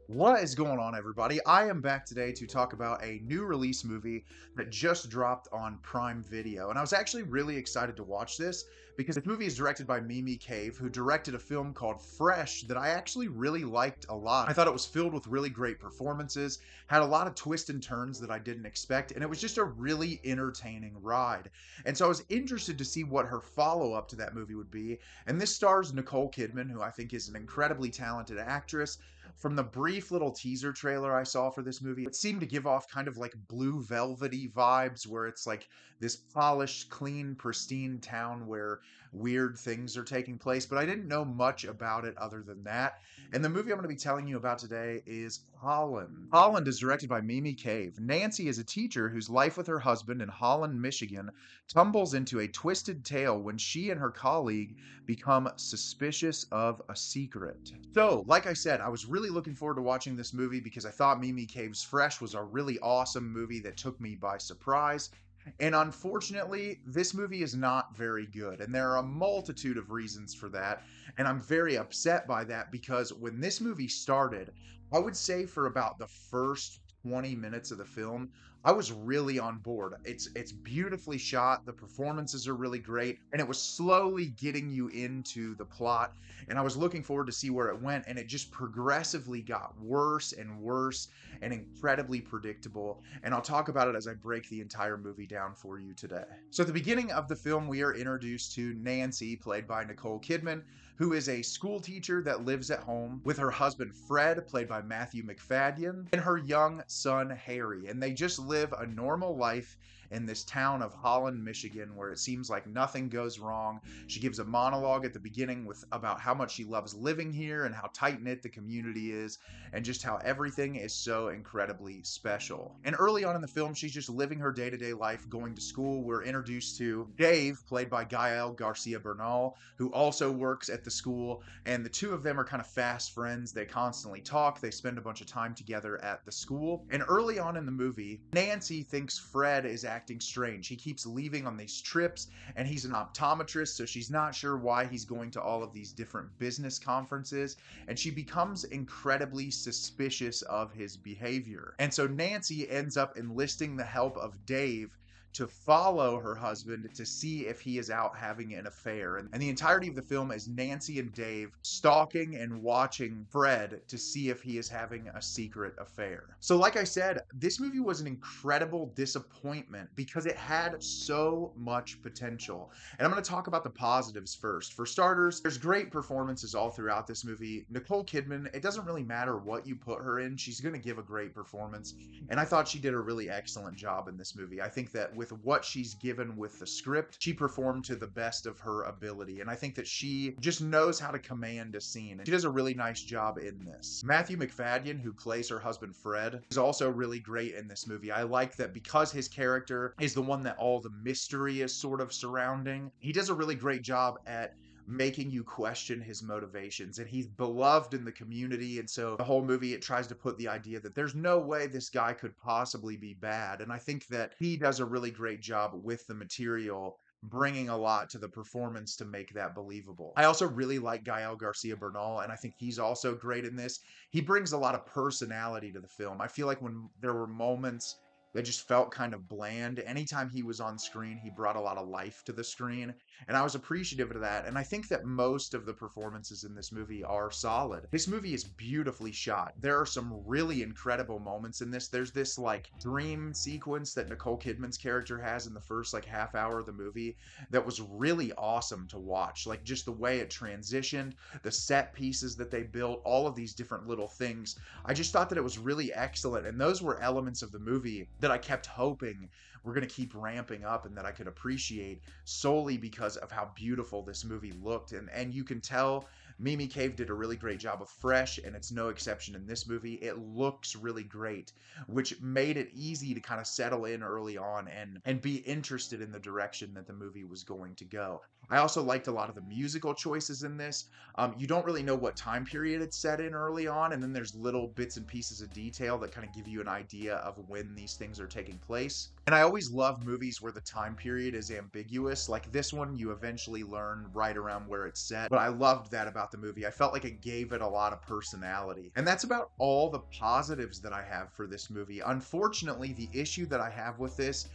What is going on, everybody? I am back today to talk about a new release movie that just dropped on Prime Video. And I was actually really excited to watch this because this movie is directed by Mimi Cave, who directed a film called Fresh that I actually really liked a lot. I thought it was filled with really great performances, had a lot of twists and turns that I didn't expect, and it was just a really entertaining ride. And so I was interested to see what her follow-up to that movie would be. And this stars Nicole Kidman, who I think is an incredibly talented actress. From the brief little teaser trailer I saw for this movie, it seemed to give off kind of like blue velvety vibes where it's like this polished, clean, pristine town where weird things are taking place, but I didn't know much about it other than that. And the movie I'm going to be telling you about today is Holland. Holland is directed by Mimi Cave. Nancy is a teacher whose life with her husband in Holland, Michigan tumbles into a twisted tale when she and her colleague become suspicious of a secret. So, like I said, I was really looking forward to watching this movie because I thought Mimi Cave's Fresh was a really awesome movie that took me by surprise. And unfortunately, this movie is not very good. And there are a multitude of reasons for that. And I'm very upset by that because when this movie started, I would say for about the first 20 minutes of the film, I was really on board. It's beautifully shot, the performances are really great, and it was slowly getting you into the plot, and I was looking forward to see where it went, and it just progressively got worse and worse and incredibly predictable. And I'll talk about it as I break the entire movie down for you today. So at the beginning of the film, we are introduced to Nancy, played by Nicole Kidman, who is a school teacher that lives at home with her husband Fred, played by Matthew Macfadyen, and her young son Harry. And they just live a normal life in this town of Holland, Michigan, where it seems like nothing goes wrong. She gives a monologue at the beginning about how much she loves living here and how tight-knit the community is, and just how everything is so incredibly special. And early on in the film, she's just living her day-to-day life, going to school. We're introduced to Dave, played by Gael, García Bernal, who also works at the school, and the two of them are kind of fast friends. They constantly talk, they spend a bunch of time together at the school. And early on in the movie, Nancy thinks Fred is acting strange. He keeps leaving on these trips, and he's an optometrist, so she's not sure why he's going to all of these different business conferences, and she becomes incredibly suspicious of his behavior. And so Nancy ends up enlisting the help of Dave to follow her husband to see if he is out having an affair. And the entirety of the film is Nancy and Dave stalking and watching Fred to see if he is having a secret affair. So like I said, this movie was an incredible disappointment because it had so much potential. And I'm going to talk about the positives first. For starters, there's great performances all throughout this movie. Nicole Kidman, it doesn't really matter what you put her in, she's going to give a great performance. And I thought she did a really excellent job in this movie. I think that with what she's given with the script, she performed to the best of her ability. And I think that she just knows how to command a scene. And she does a really nice job in this. Matthew Macfadyen, who plays her husband Fred, is also really great in this movie. I like that because his character is the one that all the mystery is sort of surrounding, he does a really great job at making you question his motivations, and he's beloved in the community. And so the whole movie, it tries to put the idea that there's no way this guy could possibly be bad, and I think that he does a really great job with the material, bringing a lot to the performance to make that believable. I also really like Gael Garcia Bernal, and I think he's also great in this. He brings a lot of personality to the film. I feel like when there were moments that just felt kind of bland, anytime he was on screen, he brought a lot of life to the screen, and I was appreciative of that. And I think that most of the performances in this movie are solid. This movie is beautifully shot. There are some really incredible moments in this. There's this like dream sequence that Nicole Kidman's character has in the first like half hour of the movie that was really awesome to watch. Like just the way it transitioned, the set pieces that they built, all of these different little things. I just thought that it was really excellent. And those were elements of the movie that I kept hoping were going to keep ramping up and that I could appreciate solely because of how beautiful this movie looked. And you can tell Mimi Cave did a really great job with Fresh, and it's no exception in this movie. It looks really great, which made it easy to kind of settle in early on and be interested in the direction that the movie was going to go. I also liked a lot of the musical choices in this. You don't really know what time period it's set in early on, and then there's little bits and pieces of detail that kind of give you an idea of when these things are taking place. And I always love movies where the time period is ambiguous. Like this one, you eventually learn right around where it's set. But I loved that about the movie. I felt like it gave it a lot of personality. And that's about all the positives that I have for this movie. Unfortunately, the issue that I have with this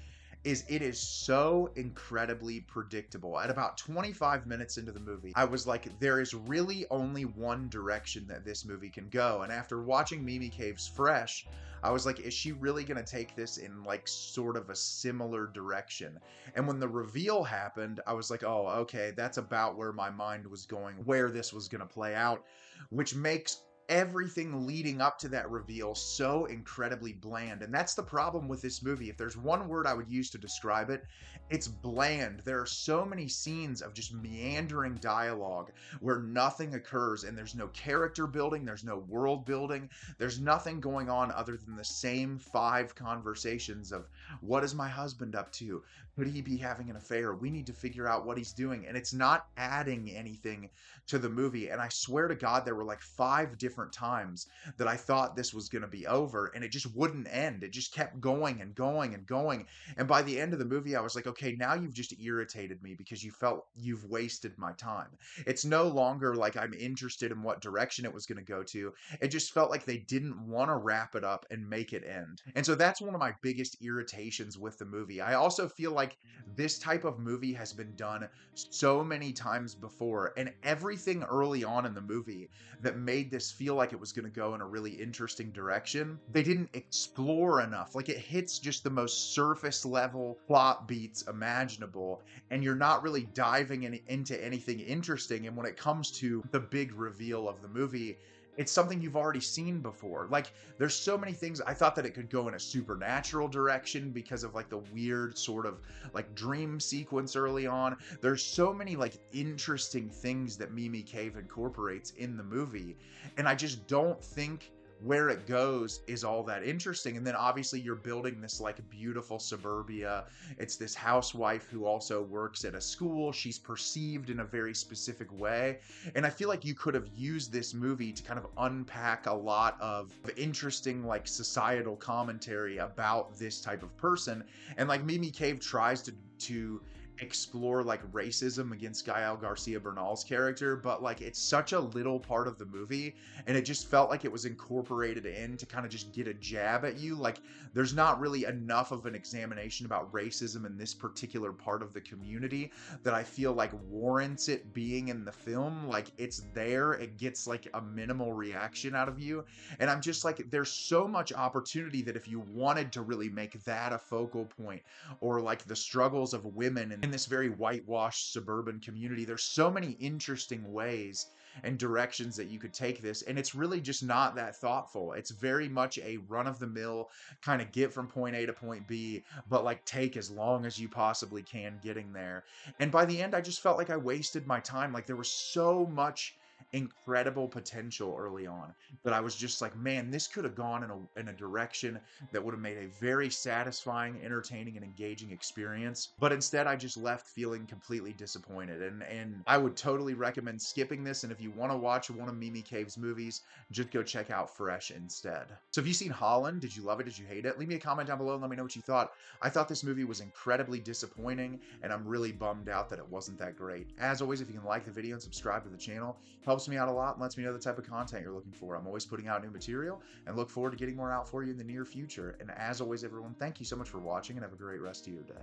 is it is so incredibly predictable. At about 25 minutes into the movie, I was like, there is really only one direction that this movie can go. And after watching Mimi Cave's Fresh, I was like, is she really going to take this in like sort of a similar direction? And when the reveal happened, I was like, oh, okay, that's about where my mind was going, where this was going to play out, which makes everything leading up to that reveal so incredibly bland. And that's the problem with this movie. If there's one word I would use to describe it, it's bland. There are so many scenes of just meandering dialogue where nothing occurs and there's no character building, there's no world building, there's nothing going on other than the same 5 conversations of what is my husband up to? Could he be having an affair? We need to figure out what he's doing. And it's not adding anything to the movie. And I swear to God, there were like 5 different times that I thought this was going to be over and it just wouldn't end. It just kept going and going and going. And by the end of the movie, I was like, okay, now you've just irritated me because you felt you've wasted my time. It's no longer like I'm interested in what direction it was going to go to. It just felt like they didn't want to wrap it up and make it end. And so that's one of my biggest irritations with the movie. I also feel like this type of movie has been done so many times before, and everything early on in the movie that made this feel like it was going to go in a really interesting direction, they didn't explore enough. Like it hits just the most surface level plot beats imaginable, and you're not really diving into anything interesting. And when it comes to the big reveal of the movie, it's something you've already seen before. Like there's so many things. I thought that it could go in a supernatural direction because of like the weird sort of like dream sequence early on. There's so many like interesting things that Mimi Cave incorporates in the movie, and I just don't think where it goes is all that interesting. And then obviously you're building this like beautiful suburbia. It's this housewife who also works at a school. She's perceived in a very specific way. And I feel like you could have used this movie to kind of unpack a lot of interesting like societal commentary about this type of person. And like Mimi Cave tries to explore like racism against Gael García Bernal's character, but like it's such a little part of the movie, and it just felt like it was incorporated in to kind of just get a jab at you. Like there's not really enough of an examination about racism in this particular part of the community that I feel like warrants it being in the film. Like it's there, it gets like a minimal reaction out of you, and I'm just like, there's so much opportunity that if you wanted to really make that a focal point, or like the struggles of women in this very whitewashed suburban community, there's so many interesting ways and directions that you could take this, and it's really just not that thoughtful. It's very much a run-of-the-mill kind of get from point A to point B, but like take as long as you possibly can getting there. And by the end, I just felt like I wasted my time. Like there was so much incredible potential early on that I was just like, man, this could have gone in a direction that would have made a very satisfying, entertaining, and engaging experience. But instead, I just left feeling completely disappointed. And I would totally recommend skipping this. And if you want to watch one of Mimi Cave's movies, just go check out Fresh instead. So have you seen Holland? Did you love it? Did you hate it? Leave me a comment down below and let me know what you thought. I thought this movie was incredibly disappointing, and I'm really bummed out that it wasn't that great. As always, if you can like the video and subscribe to the channel, helps me out a lot and lets me know the type of content you're looking for. I'm always putting out new material and look forward to getting more out for you in the near future. And as always, everyone, thank you so much for watching and have a great rest of your day.